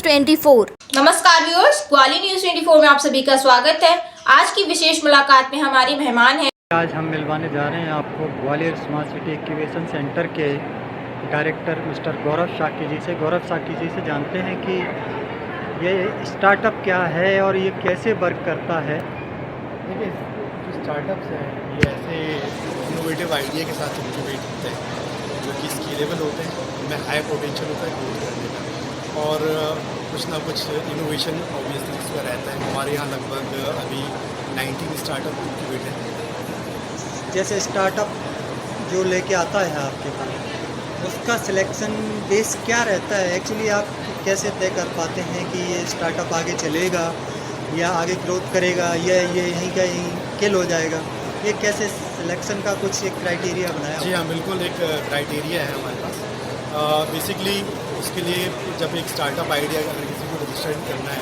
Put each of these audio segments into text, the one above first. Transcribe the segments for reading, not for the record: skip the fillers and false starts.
24। नमस्कार viewers, Gwalior news 24 में आप सभी का स्वागत है। आज की विशेष मुलाकात में हमारे मेहमान हैं। आज हम मिलवाने जा रहे हैं आपको Gwalior smart city incubation centre के डायरेक्टर मिस्टर गौरव साकी जी से। गौरव साकी जी से जानते हैं कि ये स्टार्टअप क्या है और ये कैसे वर्क करता है। देखिए, जो स्टार्टअप्स हैं ये ऐसे इनोवेटिव आइडिया के साथ इंक्यूबेट होते हैं जो कि स्केलेबल होते हैं, उनमें हाई पोटेंशियल होता है ग्रोथ करने का और कुछ ना कुछ इनोवेशन ऑब्वियसली इसमें रहता है। हमारे यहाँ लगभग अभी 19 स्टार्टअप इंक्यूबेट हैं। जैसे स्टार्टअप जो लेके आता है आपके पास, उसका सिलेक्शन बेस क्या रहता है? एक्चुअली आप कैसे तय कर पाते हैं कि ये स्टार्टअप आगे चलेगा या आगे ग्रोथ करेगा या ये यहीं का यहीं किल हो जाएगा? ये कैसे सिलेक्शन का कुछ एक क्राइटेरिया बनाया? जी हाँ, बिल्कुल एक क्राइटेरिया है हमारे पास। बेसिकली उसके लिए जब एक स्टार्टअप आइडिया अगर किसी को रजिस्टर करना है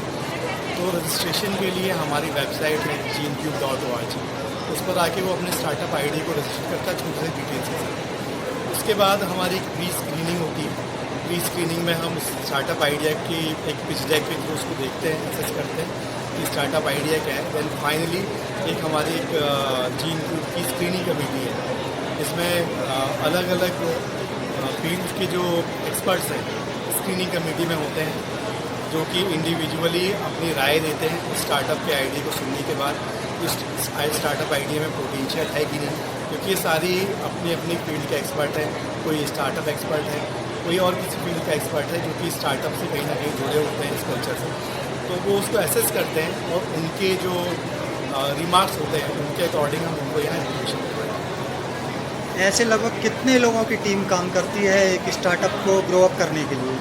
तो रजिस्ट्रेशन के लिए हमारी वेबसाइट है gncube.org, उस पर आके वो अपने स्टार्टअप आइडिया को रजिस्टर करता है छोटे से डिटेल्स के साथ। उसके बाद हमारी एक प्री स्क्रीनिंग होती है। प्री स्क्रीनिंग में हम स्टार्टअप आइडिया की एक पिच डेक के थ्रू उसको देखते हैं, असेस करते हैं कि स्टार्टअप आइडिया क्या है। देन फाइनली एक हमारी एक gncube की स्क्रीनिंग कमेटी है। इसमें अलग अलग फील्ड के जो एक्सपर्ट्स हैं स्क्रीनिंग कमेटी में होते हैं, जो कि इंडिविजुअली अपनी राय देते हैं स्टार्टअप के आइडिया को सुनने के बाद इस स्टार्टअप आइडिया में पोटेंशियल है कि नहीं, क्योंकि ये सारी अपनी अपनी फील्ड के एक्सपर्ट हैं। कोई स्टार्टअप एक्सपर्ट है, कोई और किसी फील्ड का एक्सपर्ट है जो कि स्टार्टअप से कहीं ना कहीं जुड़े होते हैं इस कल्चर से, तो वो उसको एसेस करते हैं और उनके जो रिमार्क्स होते हैं उनके अकॉर्डिंग हम उनको यहाँ इन्फॉर्मेशन देते हैं। ऐसे लगभग कितने लोगों की टीम काम करती है एक स्टार्टअप को ग्रो अप करने के लिए?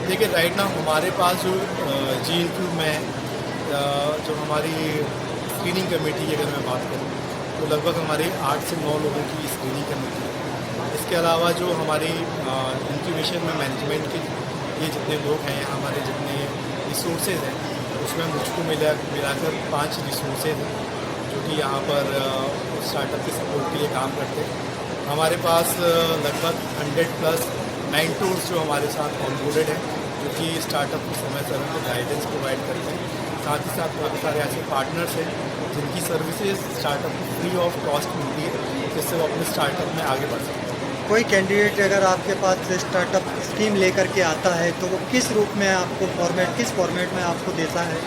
देखिए, राइट नाउ हमारे पास जो gncube में जो हमारी स्क्रीनिंग कमेटी की अगर मैं बात करूँ तो लगभग हमारी 8 से 9 लोगों की स्क्रीनिंग कमेटी है। इसके अलावा जो हमारी इंक्यूबेशन में मैनेजमेंट के ये जितने लोग हैं, हमारे जितने रिसोर्सेज हैं, उसमें मुझको मिलाकर 5 रिसोर्सेज हैं जो कि यहाँ पर स्टार्टअप के सपोर्ट के लिए काम करते हैं। हमारे पास लगभग 100+ मेंटोर्स जो हमारे साथ ऑनबोर्डेड हैं, जो कि स्टार्टअप को समय समय पर गाइडेंस प्रोवाइड करते हैं। साथ ही साथ काफ़ी सारे ऐसे पार्टनर्स हैं जिनकी सर्विसेज स्टार्टअप को फ्री ऑफ कॉस्ट मिलती है, जिससे वो अपने स्टार्टअप में आगे बढ़ सकते हैं। कोई कैंडिडेट अगर आपके पास स्टार्टअप स्कीम लेकर के आता है तो वो किस रूप में आपको किस फॉर्मेट में आपको देता है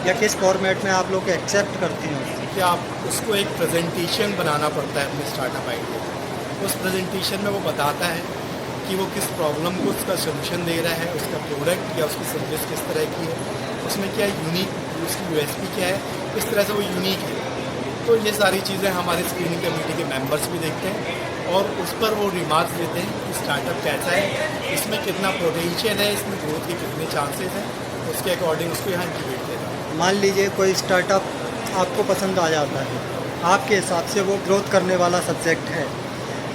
या किस फॉर्मेट में आप लोग एक्सेप्ट करते हैं? कि आप उसको एक प्रेजेंटेशन बनाना पड़ता है अपने स्टार्टअप आइडिया। उस प्रेजेंटेशन में वो बताता है कि वो किस प्रॉब्लम को उसका सोल्यूशन दे रहा है, उसका प्रोडक्ट या उसकी सर्विस किस तरह की है, उसमें क्या यूनिक, उसकी USP क्या है, इस तरह से वो यूनिक है। तो ये सारी चीज़ें हमारे स्क्रीनिंग कमेटी के मेंबर्स भी देखते हैं और उस पर वो रिमार्क्स देते हैं कि स्टार्टअप कैसा है, इसमें कितना पोटेंशियल है, इसमें ग्रोथ के कितने चांसेस हैं, उसके अकॉर्डिंग उसको यहाँ इंक्यूबेट देता है। मान लीजिए कोई स्टार्टअप आपको पसंद आ जाता है, आपके हिसाब से वो ग्रोथ करने वाला सब्जेक्ट है,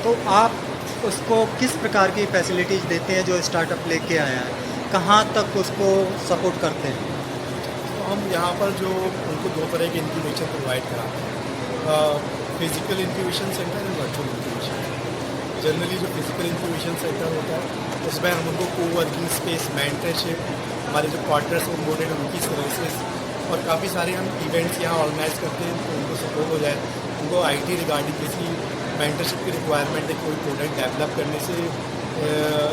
तो आप उसको किस प्रकार की फैसिलिटीज़ देते हैं जो स्टार्टअप लेके आया है? कहाँ तक उसको सपोर्ट करते हैं? तो हम यहाँ पर जो उनको 2 तरह के इंक्यूबेशन प्रोवाइड कराते हैं, physical incubation centre and virtual incubation. Generally जो फिजिकल इंक्यूबेशन सेंटर होता है उसमें हम उनको कोवर्किंग स्पेस, मेंटरशिप, हमारे जो पार्टनर्स ऑनबोर्डेड हैं उनकी सर्विसेज और काफ़ी सारे हम इवेंट्स यहाँ ऑर्गेनाइज करते हैं तो उनको सपोर्ट हो जाए। उनको IT रिगार्डिंग किसी मेंटरशिप की रिक्वायरमेंट है, कोई प्रोडक्ट डेवलप करने से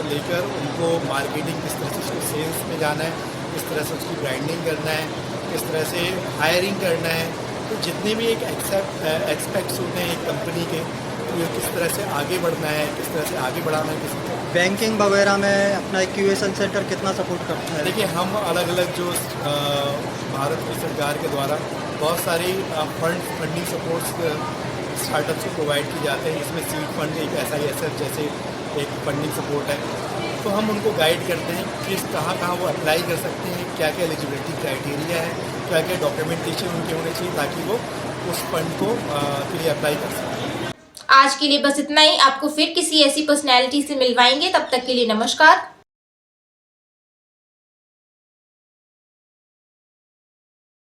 लेकर उनको मार्केटिंग किस तरह से उसको सेल्स में जाना है, किस तरह से उसकी ब्रांडिंग करना है, किस तरह से हायरिंग करना है, तो जितने भी एक एक्सपेक्ट्स होते हैं एक कंपनी के, तो ये किस तरह से आगे बढ़ना है, किस तरह से आगे बढ़ाना है किसी को। बैंकिंग वगैरह में अपना इंक्यूबेशन सेंटर कितना सपोर्ट करता है? देखिए, हम अलग अलग जो भारत की सरकार के द्वारा बहुत सारी फंडिंग सपोर्ट्स स्टार्टअप्स को प्रोवाइड की जाते हैं। इसमें सीड फंड एक ऐसा ही ऐसा जैसे एक फंडिंग सपोर्ट है, तो हम उनको गाइड करते हैं कि कहाँ कहाँ वो अप्लाई कर सकते हैं, क्या क्या एलिजिबिलिटी क्राइटेरिया है, क्या क्या डॉक्यूमेंटेशन उनके होने चाहिए ताकि वो उस फंड को के लिए अप्लाई कर सकें। आज के लिए बस इतना ही। आपको फिर किसी ऐसी पर्सनैलिटी से मिलवाएंगे, तब तक के लिए नमस्कार।